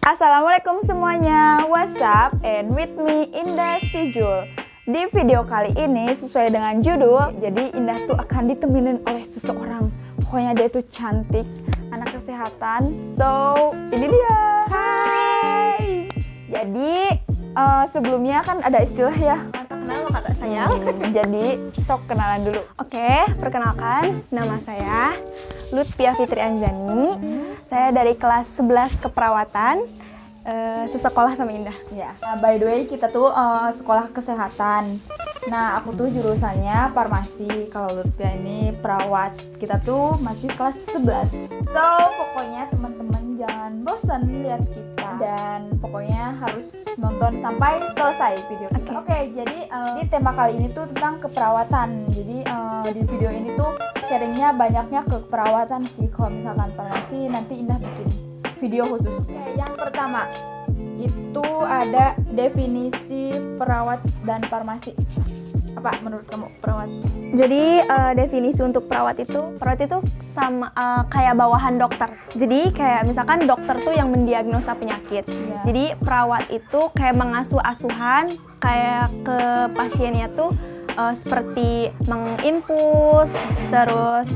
Assalamualaikum semuanya, what's up and with me Indah Sijul. Di video kali ini sesuai dengan judul, jadi Indah tuh akan ditemenin oleh seseorang. Pokoknya dia tuh cantik, anak kesehatan. So, ini dia. Hai. Jadi sebelumnya kan ada istilah ya. Kenal kata saya. Jadi sok kenalan dulu. Oke, perkenalkan nama saya Lutfia Fitri Anjani. Saya dari kelas 11 keperawatan, sesekolah sama Indah. Ya. Nah, by the way kita tuh sekolah kesehatan. Nah, aku tuh jurusannya farmasi. Kalau Lutfia ini perawat. Kita tuh masih kelas 11. So, pokoknya teman-teman jangan bosan lihat kita dan pokoknya harus nonton sampai selesai video kita. Oke, jadi di tema kali ini tuh tentang keperawatan. Jadi di video ini tuh sharingnya banyaknya ke keperawatan sih. Kalau misalkan farmasi nanti Indah bikin video khusus. Oke, yang pertama itu ada definisi perawat dan farmasi. Apa menurut kamu perawat? Jadi definisi untuk perawat itu sama kayak bawahan dokter. Jadi kayak misalkan dokter tuh yang mendiagnosa penyakit. Iya. Jadi perawat itu kayak mengasuh asuhan kayak ke pasiennya tuh seperti menginfus, terus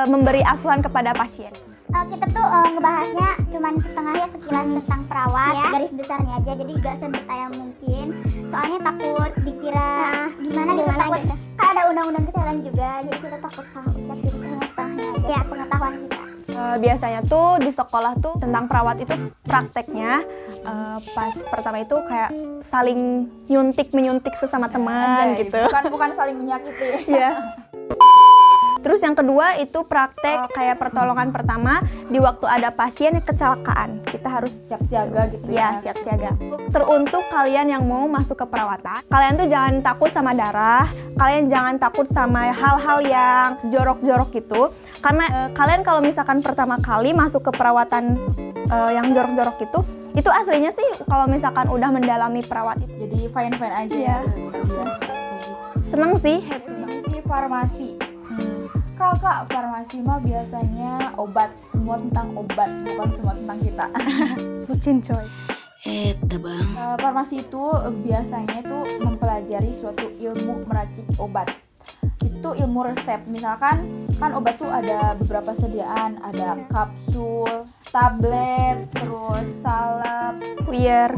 memberi asuhan kepada pasien. Kita tuh ngebahasnya cuman setengah ya, sekilas tentang perawat ya. Garis besarnya aja, jadi gak sedetail mungkin. Soalnya takut dikira gimana gitu, takut gitu. Kan ada undang-undang kesehatan juga, jadi kita takut salah ucap, jadi hanya setengahnya aja ya, pengetahuan kita. Biasanya tuh di sekolah tuh tentang perawat itu prakteknya pas pertama itu kayak saling menyuntik sesama teman gitu. Bukan saling menyakiti. Iya. Terus yang kedua itu praktek kayak pertolongan pertama di waktu ada pasien yang kecelakaan. Kita harus Siap siaga gitu ya, siap siaga. Teruntuk kalian yang mau masuk ke perawatan, kalian tuh jangan takut sama darah, kalian jangan takut sama hal-hal yang jorok-jorok gitu. Karena kalian kalau misalkan pertama kali masuk ke perawatan yang jorok-jorok itu aslinya sih kalau misalkan udah mendalami perawat itu. Jadi fine aja ya. Biasa. Seneng sih. Definisi farmasi. Kakak, farmasi mah biasanya obat, semua tentang obat, bukan semua tentang kita. Bucin coy. Bang. Farmasi itu biasanya itu mempelajari suatu ilmu meracik obat. Itu ilmu resep. Misalkan kan obat tuh ada beberapa sediaan, ada kapsul, tablet, terus salep, Puyer.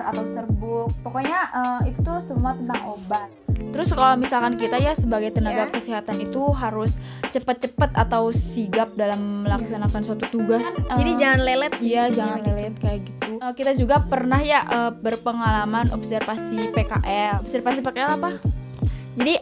atau serbuk. Pokoknya itu tuh semua tentang obat. Terus kalau misalkan kita ya sebagai tenaga kesehatan itu harus cepet-cepet atau sigap dalam melaksanakan suatu tugas. Jadi jangan lelet sih. Iya, jangan lelet kayak gitu. Kita juga pernah ya berpengalaman observasi PKL. Observasi PKL apa? Jadi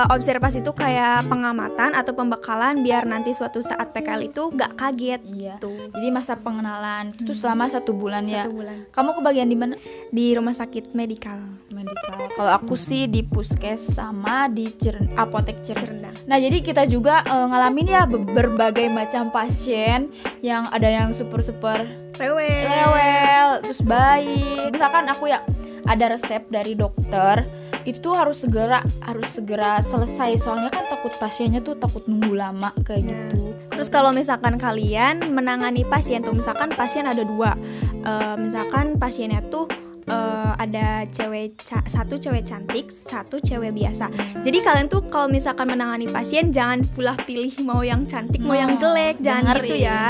observasi itu kayak pengamatan atau pembekalan biar nanti suatu saat PKL itu gak kaget. Iya. Gitu. Jadi masa pengenalan itu selama 1 bulan ya. 1 bulan. Kamu kebagian di mana? Di rumah sakit medikal. Medikal. Kalau aku sih di Puskes sama di Apotek Cirendang. Cirendang. Nah, jadi kita juga ngalamin ya berbagai macam pasien yang ada yang super rewel, terus baik. Misalkan aku ya ada resep dari dokter, itu tuh harus segera selesai, soalnya kan takut pasiennya tuh takut nunggu lama kayak gitu. Terus kalau misalkan kalian menangani pasien tuh, misalkan pasien ada 2, misalkan pasiennya tuh ada satu cewek cantik, satu cewek biasa. Jadi kalian tuh kalau misalkan menangani pasien jangan pula pilih mau yang cantik mau yang jelek, jangan dengerin. gitu ya.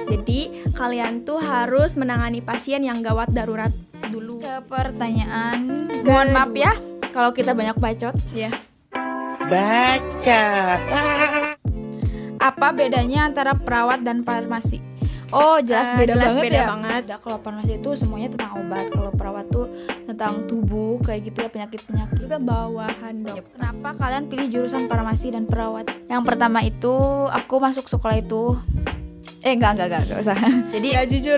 Jadi kalian tuh harus menangani pasien yang gawat darurat dulu. Ke pertanyaan, mohon maaf ya kalau kita banyak bacot. Ya. Baca. Apa bedanya antara perawat dan farmasi? Oh, jelas beda banget. Kalau farmasi itu semuanya tentang obat, kalau perawat tuh tentang tubuh kayak gitu ya, penyakit-penyakit. Juga bawahan dok. Kenapa kalian pilih jurusan farmasi dan perawat? Yang pertama itu aku masuk sekolah itu enggak usah. Jadi Ya jujur.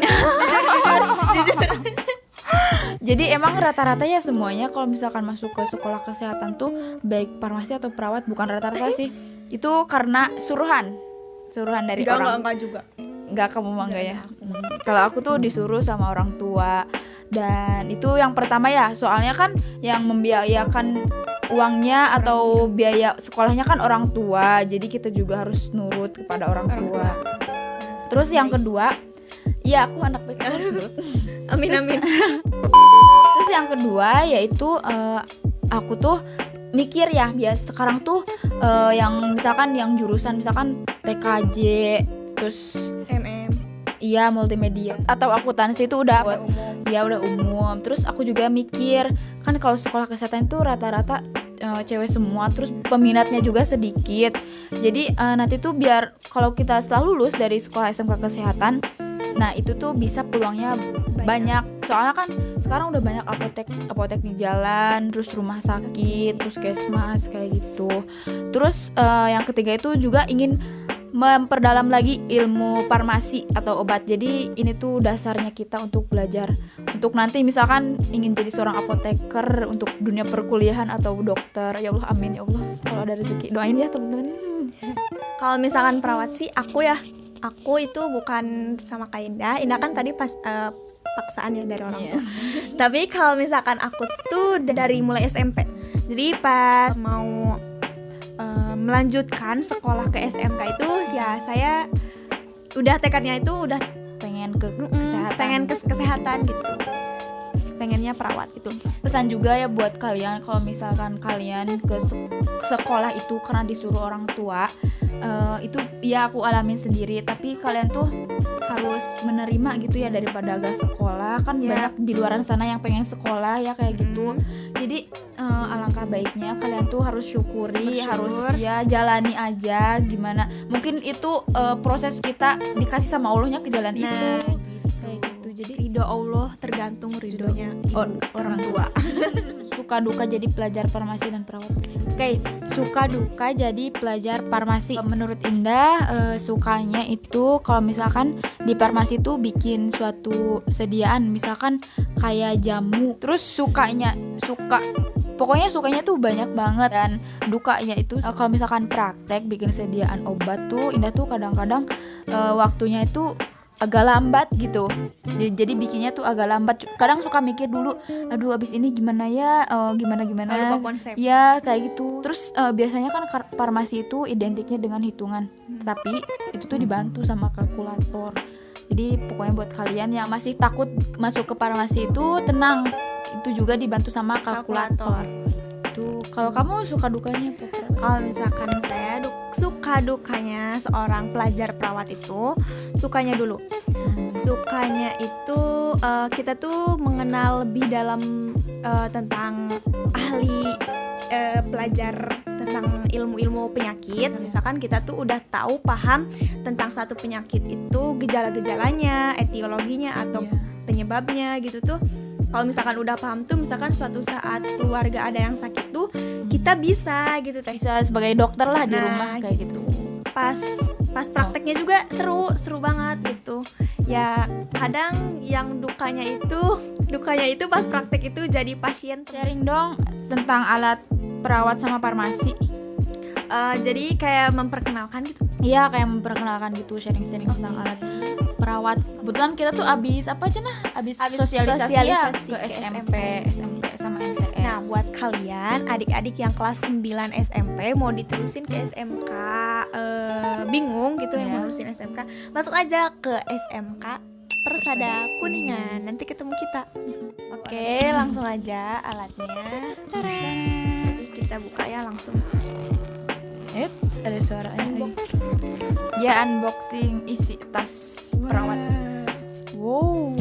Jadi emang rata-rata ya semuanya kalau misalkan masuk ke sekolah kesehatan tuh baik farmasi atau perawat, bukan rata-rata sih. Itu karena suruhan dari orang. Enggak juga. Enggak, kamu mah enggak ya. Kalau aku tuh disuruh sama orang tua. Dan itu yang pertama ya, soalnya kan yang membiayakan uangnya atau biaya sekolahnya kan orang tua. Jadi kita juga harus nurut kepada orang tua. Terus yang kedua, iya aku anak baik harus nurut. Amin amin. Terus yang kedua yaitu aku tuh mikir ya, sekarang tuh yang misalkan yang jurusan misalkan TKJ, terus iya multimedia atau akuntansi itu udah udah umum. Terus aku juga mikir kan kalau sekolah kesehatan itu rata-rata cewek semua, terus peminatnya juga sedikit. Jadi nanti tuh biar kalau kita setelah lulus dari sekolah SMK kesehatan, nah itu tuh bisa peluangnya banyak. Soalnya kan sekarang udah banyak apotek di jalan, terus rumah sakit, puskesmas kayak gitu. Terus yang ketiga itu juga ingin memperdalam lagi ilmu farmasi atau obat. Jadi ini tuh dasarnya kita untuk belajar untuk nanti misalkan ingin jadi seorang apoteker untuk dunia perkuliahan atau dokter. Ya Allah, amin ya Allah. Kalau ada rezeki doain ya teman-teman. Kalau misalkan perawat sih aku itu bukan sama kayak Indah kan tadi pas paksaan ya dari orang tua. Tapi kalau misalkan aku tuh dari mulai SMP. Jadi pas mau melanjutkan sekolah ke SMK itu ya saya udah tekadnya itu udah pengen ke kesehatan. Pengen ke kesehatan gitu. Pengennya perawat gitu. Pesan juga ya buat kalian kalau misalkan kalian ke sekolah itu karena disuruh orang tua, itu ya aku alamin sendiri, tapi kalian tuh harus menerima gitu ya daripada gak sekolah. Kan banyak di luaran sana yang pengen sekolah ya kayak gitu. Jadi alangkah baiknya kalian tuh harus syukuri, harus ya jalani aja gimana. Mungkin itu proses kita dikasih sama Allahnya ke jalan itu. Kayak gitu. Jadi ridho Allah tergantung ridhonya orang tua. Suka duka jadi pelajar farmasi dan perawat. Oke, suka duka jadi pelajar farmasi. Menurut Indah, sukanya itu kalau misalkan di farmasi tuh bikin suatu sediaan, misalkan kayak jamu. Terus pokoknya sukanya tuh banyak banget. Dan dukanya itu kalau misalkan praktek bikin sediaan obat tuh Indah tuh kadang-kadang waktunya itu agak lambat gitu. Jadi bikinnya tuh agak lambat. Kadang suka mikir dulu, aduh abis ini gimana ya, gimana lupa konsep. Ya kayak gitu. Terus biasanya kan farmasi itu identiknya dengan hitungan, tapi itu tuh dibantu sama kalkulator. Jadi pokoknya buat kalian yang masih takut masuk ke farmasi itu tenang, itu juga dibantu sama kalkulator. Tuh, kalau kamu suka dukanya apa? Kalau misalkan saya suka dukanya seorang pelajar perawat itu, sukanya dulu. Sukanya itu kita tuh mengenal lebih dalam tentang ahli pelajar tentang ilmu-ilmu penyakit. Misalkan kita tuh udah tahu paham tentang satu penyakit itu, gejala-gejalanya, etiologinya atau penyebabnya gitu tuh. Kalau misalkan udah paham tuh, misalkan suatu saat keluarga ada yang sakit tuh, kita bisa gitu teh. Bisa sebagai dokter lah di rumah kayak gitu. Pas prakteknya juga seru banget gitu. Ya kadang yang dukanya itu pas praktek itu jadi pasien. Sharing dong tentang alat perawat sama farmasi. Jadi kayak memperkenalkan gitu. Iya, kayak memperkenalkan gitu, sharing-sharing tentang alat perawat. Kebetulan kita tuh abis sosialisasi ya ke SMP sama MTS. Nah, buat kalian adik-adik yang kelas 9 SMP mau diterusin ke SMK, bingung gitu yang mau terusin SMK, masuk aja ke SMK Persada Kuningan. Nanti ketemu kita. Oke, langsung aja alatnya. Kita buka ya langsung. Ada suaranya. Ya, unboxing isi tas perawat. Wow.